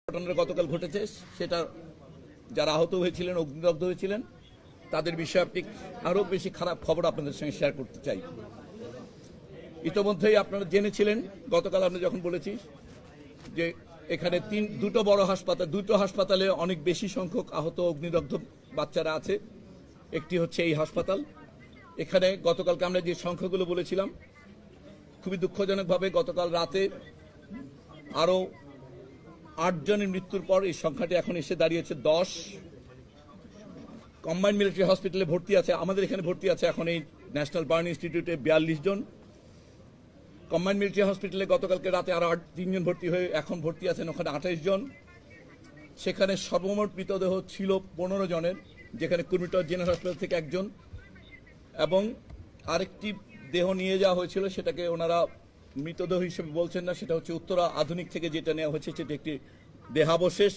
ঘটনা গতকাল ঘটেছে সেটা যারা আহত হয়েছিলেন, অগ্নিদগ্ধ হয়েছিলেন, তাদের বিষয়ে আপনি আরও বেশি খারাপ খবর আপনাদের সঙ্গে শেয়ার করতে চাই। ইতোমধ্যেই আপনারা জেনেছিলেন গতকাল আমরা যখন বলেছি যে এখানে দুটো হাসপাতালে অনেক বেশি সংখ্যক আহত অগ্নিদগ্ধ বাচ্চারা আছে। একটি হচ্ছে এই হাসপাতাল। এখানে গতকালকে আমরা যে সংখ্যাগুলো বলেছিলাম, খুবই দুঃখজনকভাবে গতকাল রাতে আরও 8 জনের মৃত্যুর পর এই সংখ্যাটি এখন এসে দাঁড়িয়েছে 10। কম্বাইন্ড মিলিটারি হসপিটালে ভর্তি আছে, আমাদের এখানে ভর্তি আছে এখন এই ন্যাশনাল বার্ন ইনস্টিটিউটে 42 জন। কম্বাইন্ড মিলিটারি হসপিটালে গতকালকে রাতে আরো 3 জন ভর্তি হয়ে এখন ভর্তি আছেন ওখানে 28 জন। সেখানে সর্বমোট মৃতদেহ ছিল 15 জনের, যেখানে কুর্মিটোলা জেনারেল হাসপাতাল থেকে 1 জন এবং আরেকটি দেহ নিয়ে যাওয়া হয়েছিল, সেটাকে ওনারা মৃতদেহ হিসেবে বলছেন না, সেটা হচ্ছে উত্তরা আধুনিক থেকে যেটা নেওয়া হয়েছে সেটা একটি দেহাবশেষ।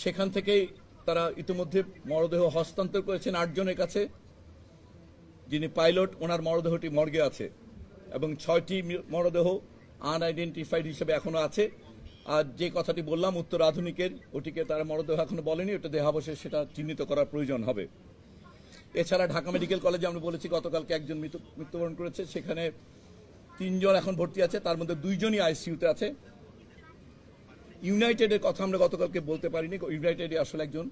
সেখান থেকেই তারা ইতিমধ্যে মরদেহ হস্তান্তর করেছেন 8 জনের কাছে। যিনি পাইলট, ওনার মরদেহটি মর্গে আছে এবং 6টি মরদেহ আনআইডেন্টিফাইড হিসেবে এখনো আছে। আর যে কথাটি বললাম উত্তর আধুনিকের, ওটিকে তারা মরদেহ এখনো বলেনি, ওটা দেহাবশেষ, সেটা চিহ্নিত করার প্রয়োজন হবে। এছাড়া ঢাকা মেডিকেল কলেজে আমরা বলেছি গতকালকে 1 জন মৃত্যুবরণ করেছে, সেখানে 3 জন এখন ভর্তি আছে, তার মধ্যে 2 জনই আইসিইউতে আছে। ইউনাইটেডের কথা আমরা গতকালকে বলতে পারিনি, ইউনাইটেডে আসলে একজন,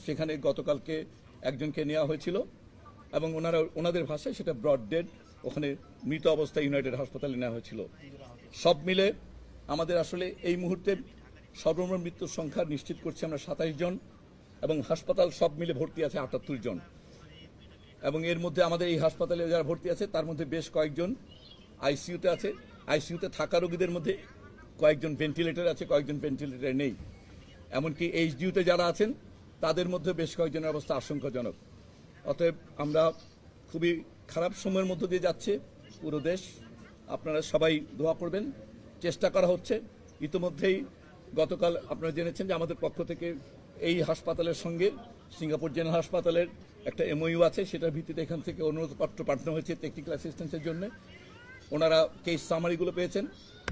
সেখানে গতকালকে একজনকে নেওয়া হয়েছিল এবং ওনাদের ভাষায় সেটা ব্রড ডেড, ওখানে মৃত অবস্থায় ইউনাইটেড হাসপাতালে নেওয়া হয়েছিল। সব মিলে আমাদের আসলে এই মুহূর্তে সর্বমোট মৃত্যুর সংখ্যা নিশ্চিত করছি আমরা 27 জন এবং হাসপাতাল সব মিলে ভর্তি আছে 78 জন। এবং এর মধ্যে আমাদের এই হাসপাতালে যারা ভর্তি আছে তার মধ্যে বেশ কয়েকজন আইসিইউতে আছে। আইসিইউতে থাকা রোগীদের মধ্যে কয়েকজন ভেন্টিলেটর আছে, কয়েকজন ভেন্টিলেটর নেই। এমনকি এইচডিইউতে যারা আছেন তাদের মধ্যে বেশ কয়েকজনের অবস্থা আশঙ্কাজনক। অতএব আমরা খুবই খারাপ সময়ের মধ্য দিয়ে যাচ্ছে পুরো দেশ। আপনারা সবাই দোয়া করবেন। চেষ্টা করা হচ্ছে। ইতিমধ্যেই গতকাল আপনারা জেনেছেন যে আমাদের পক্ষ থেকে এই হাসপাতালের সঙ্গে সিঙ্গাপুর জেনারেল হাসপাতালের একটা এমওইউ আছে, সেটার ভিত্তিতে এখান থেকে অনুরোধপত্র পাঠানো হয়েছে টেকনিক্যাল অ্যাসিস্ট্যান্সের জন্য। ওনারা কেস সামারিগুলো পেয়েছেন,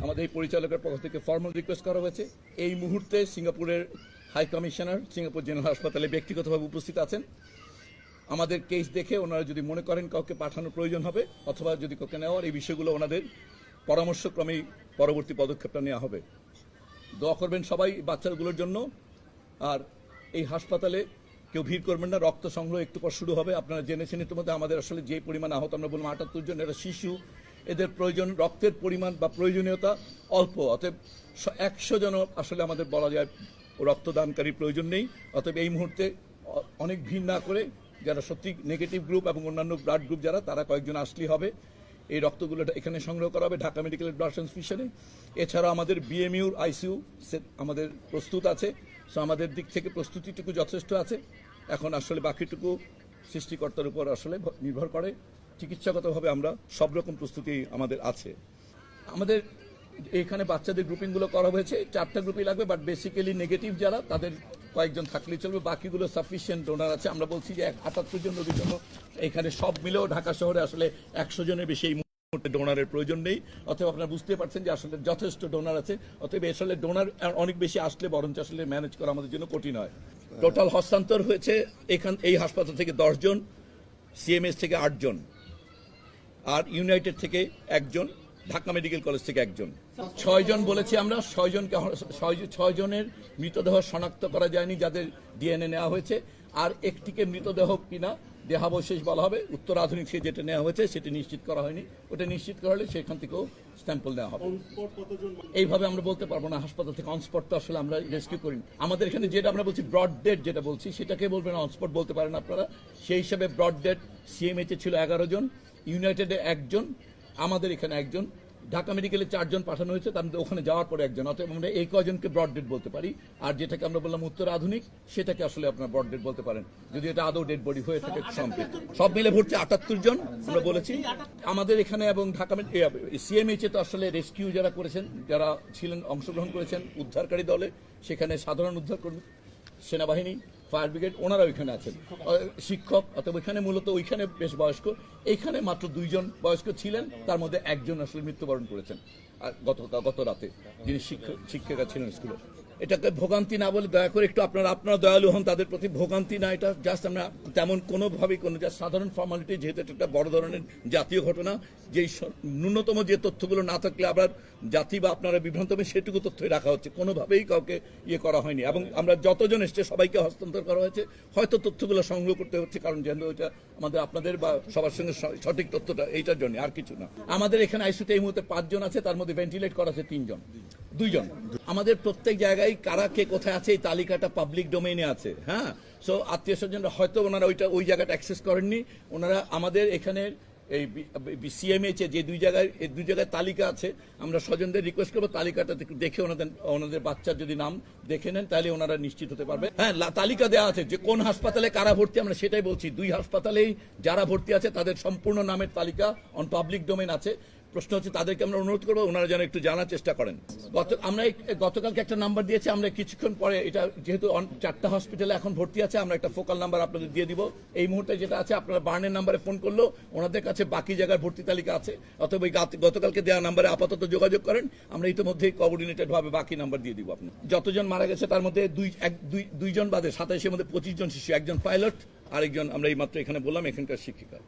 আমাদের এই পরিচালকের পক্ষ থেকে ফর্মাল রিকোয়েস্ট করা হয়েছে। এই মুহূর্তে সিঙ্গাপুরের হাই কমিশনার সিঙ্গাপুর জেনারেল হাসপাতালে ব্যক্তিগতভাবে উপস্থিত আছেন। আমাদের কেস দেখে ওনারা যদি মনে করেন কাউকে পাঠানোর প্রয়োজন হবে অথবা যদি কাউকে নেওয়ার, এই বিষয়গুলো ওনাদের পরামর্শক্রমেই পরবর্তী পদক্ষেপটা নেওয়া হবে। দোয়া করবেন সবাই বাচ্চাগুলোর জন্য। আর এই হাসপাতালে কেউ ভিড় করবেন না, রক্ত সংগ্রহ একটু পর শুরু হবে। আপনারা জেনেছেন ইতিমধ্যে আমাদের আসলে যে পরিমাণ আহত আমরা বললাম 78 জন, এরা শিশু, এদের প্রয়োজন রক্তের পরিমাণ বা প্রয়োজনীয়তা অল্প। অতএব 100 জন আসলে আমাদের বলা যায় রক্তদানকারী প্রয়োজন নেই। অতএব এই মুহূর্তে অনেক ভিড় না করে যারা সত্যি নেগেটিভ গ্রুপ এবং অন্যান্য ব্লাড গ্রুপ যারা, তারা কয়েকজন আসলেই হবে। এই রক্তগুলো এখানে সংগ্রহ করা হবে ঢাকা মেডিকেলের ব্লাড ট্রান্সফিউশনে। এছাড়া আমাদের বিএমইউর আইসিইউ আমাদের প্রস্তুত আছে। সো আমাদের দিক থেকে প্রস্তুতিটুকু যথেষ্ট আছে। এখন আসলে বাকিটুকু সৃষ্টিকর্তার উপর আসলে নির্ভর করে। চিকিৎসাগতভাবে আমরা সব রকম প্রস্তুতি আমাদের আছে। আমাদের এইখানে বাচ্চাদের গ্রুপিংগুলো করা হয়েছে, 4টা গ্রুপই লাগবে, বাট বেসিক্যালি নেগেটিভ যারা তাদের কয়েকজন থাকলেই চলবে, বাকিগুলো সাফিসিয়েন্ট ডোনার আছে। আমরা বলছি যে 78 জন রোগীর জন্য এখানে সব মিলেও ঢাকা শহরে আসলে 100 জনের বেশি এই মুহূর্তে ডোনারের প্রয়োজন নেই। অতএব আপনারা বুঝতে পারছেন যে আসলে যথেষ্ট ডোনার আছে। অতএব আসলে ডোনার অনেক বেশি আসলে বরঞ্চ আসলে ম্যানেজ করা আমাদের জন্য কঠিন হয়। টোটাল হস্তান্তর হয়েছে এই হাসপাতাল থেকে 10 জন, সিএমএস থেকে 8 জন, আর ইউনাইটেড থেকে 1 জন, ঢাকা মেডিকেল কলেজ থেকে 1 জন। 6 জন বলেছি আমরা। 6 জনের মৃতদেহ শনাক্ত করা যায়নি যাদের ডিএনএ নেওয়া হয়েছে। আর একটিকে মৃতদেহ কিনা দেহাবশেষ বলা হবে। উত্তর আধুনিক থেকে যেটা নেওয়া হয়েছে সেটা নিশ্চিত করা হয়নি, ওটা নিশ্চিত করা হলে সেখান থেকেও স্যাম্পল নেওয়া হবে। এইভাবে আমরা বলতে পারবো না হাসপাতাল থেকে অনস্পট তো আসলে আমরা রেস্কিউ করি। আমাদের এখানে যেটা আমরা বলছি ব্রড ডেড যেটা বলছি সেটাকে বলবেন, অনস্পট বলতে পারেন আপনারা। সেই হিসাবে ব্রড ডেড সিএমএইচে ছিল 11 জন, ইউনাইটেডে 1 জন, আমাদের এখানে 1 জন, ঢাকা মেডিকেলে 4 জন পাঠানো হয়েছে, তার মধ্যে ওখানে যাওয়ার পরে 1 জন। অতএব আমরা এই কয়জনকে ব্রড ডেড বলতে পারি। আর যেটাকে আমরা বললাম উত্তর আধুনিক, সেটাকে আসলে আপনারা ব্রড ডেড বলতে পারেন, যদি এটা আদৌ ডেড বডি হয়ে থাকে। সব মিলে ভর্তি 78 জন আমরা বলেছি আমাদের এখানে। এবং ঢাকা সিএমএইচে তো আসলে রেস্কিউ যারা করেছেন, যারা ছিলেন অংশগ্রহণ করেছেন উদ্ধারকারী দলে, সেখানে সাধারণ উদ্ধারকর্মী, সেনাবাহিনী, ফায়ার ব্রিগেড, ওনারা ওইখানে আছেন, শিক্ষক। অথবা ওইখানে মূলত ওইখানে বেশ বয়স্ক, এইখানে মাত্র 2 জন বয়স্ক ছিলেন, তার মধ্যে 1 জন আসলে মৃত্যুবরণ করেছেন গত রাতে, যিনি শিক্ষিকা ছিলেন স্কুলে। এটাকে ভোগান্তি না বলে দয়া করে একটু আপনারা দয়ালু হন তাদের প্রতি। ভোগান্তি না, এটা জাস্ট আমরা তেমন কোনোভাবেই কোনো জাস্ট সাধারণ ফর্মালিটি, যেহেতু এটা একটা বড় ধরনের জাতীয় ঘটনা, যেই ন্যূনতম যে তথ্যগুলো না থাকলে আবার জাতি বা আপনারা বিভ্রান্ত হবে সেটুকু তথ্যই রাখা হচ্ছে, কোনোভাবেই কাউকে ইয়ে করা হয়নি। এবং আমরা যতজন এসছে সবাইকে হস্তান্তর করা হয়েছে, হয়তো তথ্যগুলো সংগ্রহ করতে হচ্ছে কারণ যেন ওইটা আমাদের আপনাদের বা সবার সঙ্গে সঠিক তথ্যটা এইটার জন্য, আর কিছু না। আমাদের এখানে আইসিইউতে এই মুহূর্তে 5 জন আছে, তার মধ্যে ভেন্টিলেট করা আছে 3 জন, 2 জন। আমাদের প্রত্যেক জায়গায় কারা কে কোথায় আছে এই তালিকাটা পাবলিক ডোমেইনে আছে। হ্যাঁ, সো আত্মীয় স্বজনরা হয়তো ওনারা ওই জায়গাটা অ্যাক্সেস করেননি। ওনারা আমাদের এখানে এই সিএমএইচে যে 2 জায়গায় তালিকা আছে, আমরা স্বজনদের রিকোয়েস্ট করবো তালিকাটা দেখে ওনাদের বাচ্চার যদি নাম দেখে নেন তাহলে ওনারা নিশ্চিত হতে পারবে। হ্যাঁ, তালিকা দেওয়া আছে যে কোন হাসপাতালে কারা ভর্তি, আমরা সেটাই বলছি। 2 হাসপাতালেই যারা ভর্তি আছে তাদের সম্পূর্ণ নামের তালিকা অন পাবলিক ডোমেইন আছে। প্রশ্ন হচ্ছে তাদেরকে আমরা অনুরোধ করবো ওনারা যেন একটু জানার চেষ্টা করেন। আমরা গতকালকে একটা নাম্বার দিয়েছি, আমরা কিছুক্ষণ পরে এটা যেহেতু 4টা হসপিটালে এখন ভর্তি আছে, আমরা একটা ফোকাল নাম্বার আপনাদের দিয়ে দিব। এই মুহূর্তে যেটা আছে আপনারা বার্নের নাম্বারে ফোন করলেও ওনাদের কাছে বাকি জায়গার ভর্তি তালিকা আছে, অথবা গতকালকে দেওয়া নাম্বারে আপাতত যোগাযোগ করেন, আমরা ইতিমধ্যেই কোঅর্ডিনেটেড ভাবে বাকি নাম্বার দিয়ে দিব। আপনি যতজন মারা গেছে তার মধ্যে 2 জন বাদে 27-এর মধ্যে 25 জন শিশু, 1 জন পাইলট, আরেকজন আমরা এই মাত্র এখানে বললাম এখানকার শিক্ষিকা।